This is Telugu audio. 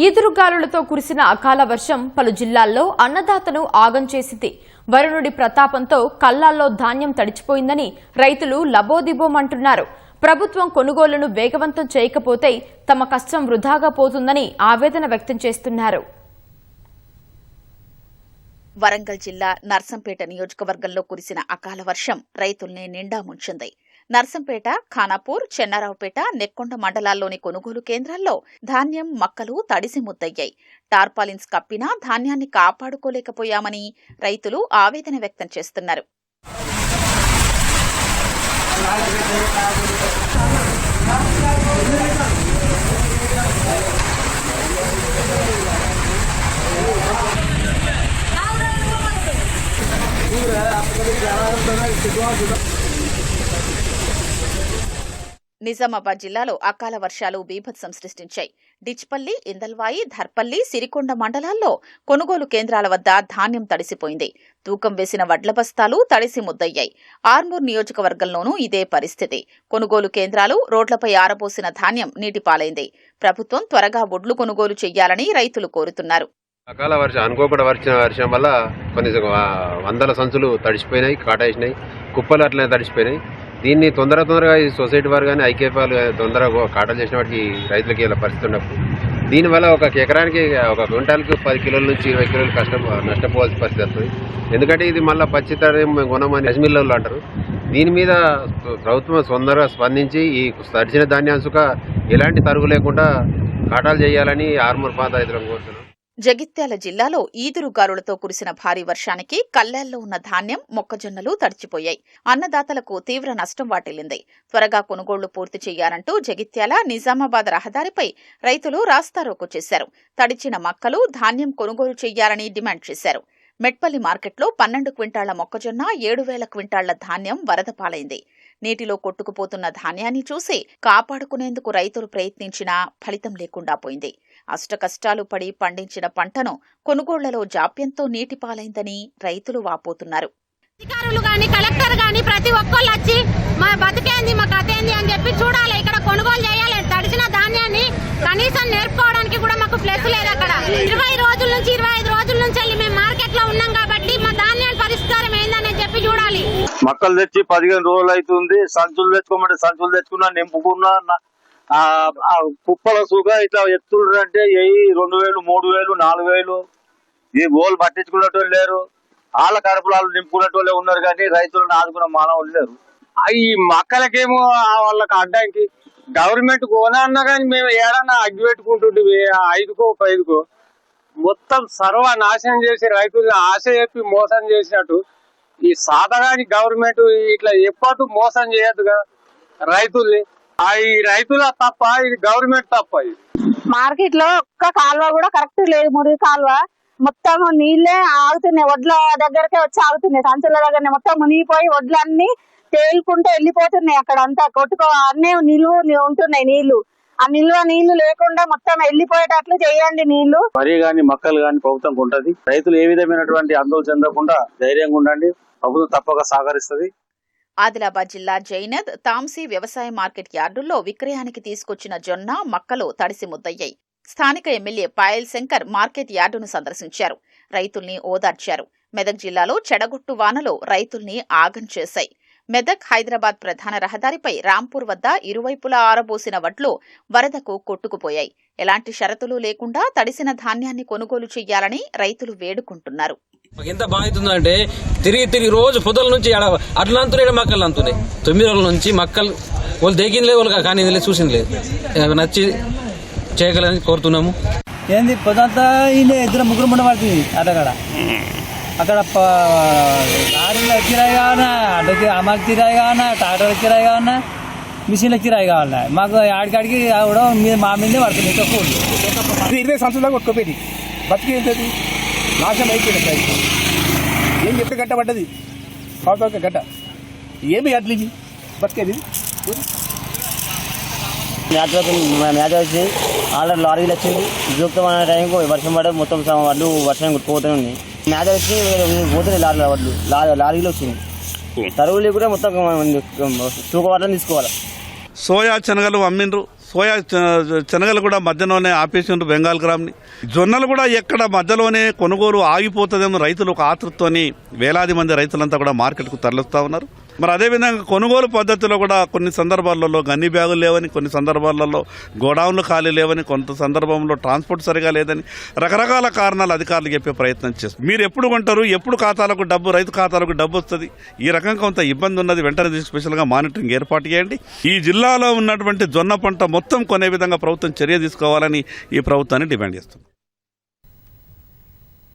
ఈదురుగాలులతో కురిసిన అకాల వర్షం పలు జిల్లాల్లో అన్నదాతను ఆగం చేసింది. వరుణుడి ప్రతాపంతో కల్లాల్లో ధాన్యం తడిచిపోయిందని రైతులు లబోదిబోమంటున్నారు. ప్రభుత్వం కొనుగోలును వేగవంతం చేయకపోతే తమ కష్టం వృధాగా పోతుందని ఆవేదన వ్యక్తం చేస్తున్నారు. వరంగల్ జిల్లా నర్సంపేట నియోజకవర్గంలో కురిసిన అకాల వర్షం రైతుల్ని నిండా ముంచింది. నర్సంపేట, ఖానాపూర్, చెన్నారావుపేట, నెక్కొండ మండలాల్లోని కొనుగోలు కేంద్రాల్లో ధాన్యం, మక్కలు తడిసి ముద్దయ్యాయి. టార్పాలిన్స్ కప్పినా ధాన్యాన్ని కాపాడుకోలేకపోయామని రైతులు ఆవేదన వ్యక్తం చేస్తున్నారు. నిజామాబాద్ జిల్లాలో అకాల వర్షాలు బీభత్సం సృష్టించాయి. డిచ్పల్లి, ఇందల్వాయి, ధర్పల్లి, సిరికొండ మండలాల్లో కొనుగోలు కేంద్రాల వద్ద ధాన్యం తడిసిపోయింది. తూకం వేసిన వడ్ల బస్తాలు తడిసి ముద్దయ్యాయి. ఆర్మూర్ నియోజకవర్గంలోనూ ఇదే పరిస్థితి. కొనుగోలు కేంద్రాలు, రోడ్లపై ఆరబోసిన ధాన్యం నీటిపాలైంది. ప్రభుత్వం త్వరగా వడ్లు కొనుగోలు చేయాలని రైతులు కోరుతున్నారు. అకాల వర్షం అనుకోకుండా వచ్చిన వర్షం వల్ల కొన్ని వందల సంచులు తడిసిపోయినాయి, కాటేసినాయి, కుప్పలు అట్లనే తడిసిపోయినాయి. దీన్ని తొందరగా ఈ సొసైటీ వారు కానీ ఐకేపాలు తొందరగా కాటలు చేసిన వాటికి రైతులకి ఇలా పరిస్థితి ఉన్నప్పుడు దీనివల్ల ఒక ఎకరానికి ఒక క్వింటాల్కి 10 కిలోల నుంచి 20 కిలోలు నష్టపోవాల్సిన పరిస్థితి వస్తుంది. ఎందుకంటే ఇది మళ్ళీ పచ్చితరం కొనమని అజ్మిల్లలో అంటారు. దీని మీద ప్రభుత్వం తొందరగా స్పందించి ఈ తడిచిన ధాన్యాంశక ఎలాంటి తరుగు లేకుండా కాటాలు చేయాలని ఆర్మూర్ ప్రాంత రైతులను కోరుతున్నాం. జగిత్యాల జిల్లాలో ఈదురుగాలులతో కురిసిన భారీ వర్షానికి కల్లాల్లో ఉన్న ధాన్యం, మొక్కజొన్నలు తడిచిపోయాయి. అన్నదాతలకు తీవ్ర నష్టం వాటిల్లింది. త్వరగా కొనుగోళ్లు పూర్తి చేయాలంటూ జగిత్యాల, నిజామాబాద్ రహదారిపై రైతులు రాస్తారోకో చేశారు. తడిచిన మక్కలు, ధాన్యం కొనుగోలు చేయాలని డిమాండ్ చేశారు. మెట్పల్లి మార్కెట్లో 12 క్వింటాళ్ల మొక్కజొన్న, 7,000 క్వింటాళ్ల ధాన్యం వరద పాలైంది. నీటిలో కొట్టుకుపోతున్న ధాన్యాన్ని చూసి కాపాడుకునేందుకు రైతులు ప్రయత్నించినా ఫలితం లేకుండా పోయింది. అష్టకష్టాలు పడి పండించిన పంటను కొనుగోళ్లలో జాప్యంతో నీటిపాలైందని రైతులు వాపోతున్నారు. అధికారులు గాని, కలెక్టర్ గాని ప్రతి ఒక్కళ్ళు వచ్చి మా బతికేంది, మా కథేంది అని చెప్పి చూడాలి. ఇక్కడ కొనుగోలు చేయాలి. తడిసిన ధాన్యాన్ని కనీసం నేర్పుకోవడానికి కూడా మాకు ప్లేస్ లేదు. అక్కడ 20 రోజుల నుంచి 25 రోజుల నుంచి వెళ్ళి మేము మార్కెట్ లో ఉన్నాం కాబట్టి మా ధాన్యాల పరిష్కారం ఏందని చెప్పి చూడాలి. మక్కలు తెచ్చి 15 రోజులు అవుతుంది. సంచులు తెచ్చుకోమంటే సంచులు తెచ్చుకున్నా, నింపుకున్నా, కుప్పల సుగా ఇట్లా ఎత్తుంటే 2,000, 3,000, 4,000 ఈ గోలు పట్టించుకునేటోళ్ళు లేరు. వాళ్ళ కడుపులాలు నింపుకునేటోళ్ళే ఉన్నారు కానీ రైతులను ఆదుకున్న మానవులు లేరు. ఈ మక్కలకేమో వాళ్ళకి అడ్డానికి గవర్నమెంట్ కోనా అన్నా కానీ మేము ఏడన్నా అగ్గి పెట్టుకుంటుంటే 5కో 5కో మొత్తం సర్వనాశనం చేసి రైతుల్ని ఆశ చెప్పి మోసం చేసినట్టు ఈ సాధగాని గవర్నమెంట్ ఇట్లా ఎప్పటి మోసం చేయొద్దుగా రైతుల్ని. ఈ రైతుల తప్ప, ఇది గవర్నమెంట్ తప్ప. మార్కెట్ లో ఒక్క కాలువ కూడా కరెక్ట్ లేదు. మురుగు కాలువ మొత్తం నీళ్లే ఆగుతున్నాయి. వడ్ల దగ్గరకే వచ్చి ఆగుతున్నాయి. సంచుల దగ్గర మొత్తం మునిగిపోయి వడ్లన్నీ తేలుకుంటూ వెళ్ళిపోతున్నాయి. అక్కడ అంతా అన్నీ నిలువ ఉంటున్నాయి నీళ్లు. ఆ నిల్వ నీళ్లు లేకుండా మొత్తం వెళ్ళిపోయేటట్లు చేయండి నీళ్లు. వరి గాని, మక్కలు గాని ప్రభుత్వం ఉంటది. రైతులు ఏ విధమైనటువంటి ఆందోళన చెందకుండా ధైర్యంగా ఉండండి. ప్రభుత్వం తప్పక సహకరిస్తుంది. ఆదిలాబాద్ జిల్లా జైనద్, తాంసీ వ్యవసాయ మార్కెట్ యార్డుల్లో విక్రయానికి తీసుకొచ్చిన జొన్న, మక్కలు తడిసి ముద్దయ్యాయి. స్థానిక ఎమ్మెల్యే పాయల్ శంకర్ మార్కెట్ యార్డును సందర్శించారు. రైతుల్ని ఓదార్చారు. మెదక్ జిల్లాలో చెడగొట్టు వానలు రైతుల్ని ఆగం చేశాయి. మెదక్, హైదరాబాద్ ప్రధాన రహదారిపై రాంపూర్ వద్ద ఇరువైపులా ఆరబోసిన వడ్లు వరదకు కొట్టుకుపోయాయి. ఎలాంటి షరతులు లేకుండా తడిసిన ధాన్యాన్ని కొనుగోలు చేయాలని రైతులు వేడుకుంటున్నారు. ఎంత బాగుందంటే తిరిగి రోజు పొద్దుల నుంచి అట్లా అంతున్నాయి, మక్కలు అంతున్నాయి. 9 రోజుల నుంచి మక్కలు వాళ్ళు దిగింది లేదు, వాళ్ళు కానీ లేదు, చూసింది లేదు. నచ్చి చేయగలని కోరుతున్నాము. ఏంది పొద్దంతా ఇల్లు 2-3 ముండ పడుతుంది. అక్కడ లారీల కిరాయి కావాలన్నా, ఆటోకి అమ్మకి కిరాయి కావాలన్నా, ట్రాక్టర్ల కిరాయి కావాలన్నా, మిషన్ల కిరాయి కావాలన్నా, మాకు ఆడికాడికి కూడా మా మీదే పడుతుంది. 20 సంవత్సరాలు కొట్టుకోపోయింది. బతికేది నాశనం అయిపోయింది. రైతు ఏం చెప్తే గట్ట పడ్డది, సంవత్సరాలకి గట్ట ఏమి గట్లు ఇవి బతికేది. మ్యాచ్ వచ్చి ఆల్రెడీ లారీలు వచ్చింది. జూక్తమైన టైంకి వర్షం పడే మొత్తం వడ్లు వర్షం కొట్టుకుపోతూనే ఉంది. మ్యాచ్ వచ్చి పోతున్నాయి లారీల వడ్లు, లారీలు వచ్చింది. తరుగులు కూడా మొత్తం తూక వడ్లను తీసుకోవాలి. సోయా శనగలు అమ్మిండ్రు, సోయా శనగలు కూడా మధ్యలోనే ఆపేసిండ్రు బెంగాల్ గ్రామ్ని. జొన్నలు కూడా ఎక్కడ మధ్యలోనే కొనుగోలు ఆగిపోతుందేమో రైతులు ఒక ఆతృతతోని వేలాది మంది రైతులంతా కూడా మార్కెట్కు తరలిస్తూ ఉన్నారు. మరి అదేవిధంగా కొనుగోలు పద్ధతిలో కూడా కొన్ని సందర్భాలలో గన్ని బ్యాగులు లేవని, కొన్ని సందర్భాలలో గోడౌన్లు ఖాళీ లేవని, కొంత సందర్భంలో ట్రాన్స్పోర్ట్ సరిగా లేదని రకరకాల కారణాలు అధికారులు చెప్పే ప్రయత్నం చేస్తారు. మీరు ఎప్పుడు కొంటారు, ఎప్పుడు ఖాతాలకు డబ్బు, రైతు ఖాతాలకు డబ్బు వస్తుంది, ఈ రకంగా కొంత ఇబ్బంది ఉన్నది. వెంటనే స్పెషల్గా మానిటరింగ్ ఏర్పాటు చేయండి. ఈ జిల్లాలో ఉన్నటువంటి జొన్న పంట మొత్తం కొనే విధంగా ప్రభుత్వం చర్య తీసుకోవాలని ఈ ప్రభుత్వాన్ని డిమాండ్ చేస్తుంది.